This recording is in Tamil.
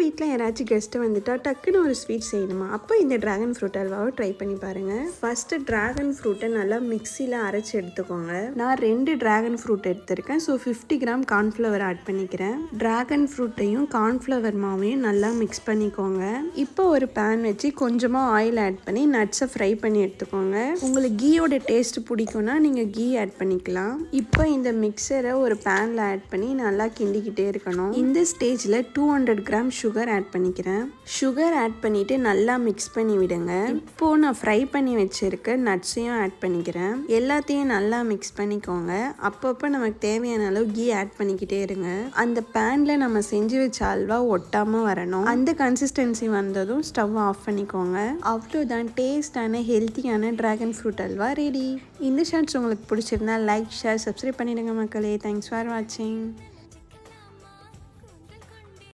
வீட்டில் யாராச்சும் கெஸ்ட்டு வந்துட்டா டக்குன்னு ஒரு ஸ்வீட் செய்யணுமா, அப்போ இந்த ட்ராகன் ஃப்ரூட் அல்வாவை ட்ரை பண்ணி பாருங்கள். ஃபஸ்ட்டு ட்ராகன் ஃப்ரூட்டை நல்லா மிக்சியில் அரைச்சி எடுத்துக்கோங்க. நான் 2 ட்ராகன் ஃப்ரூட் எடுத்திருக்கேன். ஸோ 50 கிராம் கார்ன்ஃப்ளவர் ஆட் பண்ணிக்கிறேன். ட்ராகன் ஃப்ரூட்டையும் கார்ன்ஃப்ளவர் மாவையும் நல்லா மிக்ஸ் பண்ணிக்கோங்க. இப்போ ஒரு பேன் வச்சு கொஞ்சமாக ஆயில் ஆட் பண்ணி நட்ஸை ஃப்ரை பண்ணி எடுத்துக்கோங்க. உங்களுக்கு கீயோட டேஸ்ட் பிடிக்கும்னா நீங்கள் கீ ஆட் பண்ணிக்கலாம். இப்போ இந்த மிக்சரை ஒரு பேனில் ஆட் பண்ணி நல்லா கிண்டிக்கிட்டே இருக்கணும். இந்த ஸ்டேஜில் 200 கிராம் சுகர் ஆட் பண்ணிக்கிறேன். சுகர் ஆட் பண்ணிவிட்டு நல்லா மிக்ஸ் பண்ணி விடுங்க. இப்போது நான் ஃப்ரை பண்ணி வச்சுருக்க நட்ஸையும் ஆட் பண்ணிக்கிறேன். எல்லாத்தையும் நல்லா மிக்ஸ் பண்ணிக்கோங்க. அப்பப்போ நமக்கு தேவையான அளவு கீ ஆட் பண்ணிக்கிட்டே இருங்க. அந்த பேனில் நம்ம செஞ்சு வச்ச அல்வா ஒட்டாமல் வரணும். அந்த கன்சிஸ்டன்சி வந்ததும் ஸ்டவ் ஆஃப் பண்ணிக்கோங்க. அவ்வளோதான், டேஸ்டான ஹெல்த்தியான ட்ராகன் ஃப்ரூட் அல்வா ரெடி. இந்த ஷார்ட்ஸ் உங்களுக்கு பிடிச்சிருந்தா லைக், ஷேர், சப்ஸ்கிரைப் பண்ணிடுங்க மக்களே. தேங்க்ஸ் ஃபார் வாட்சிங்.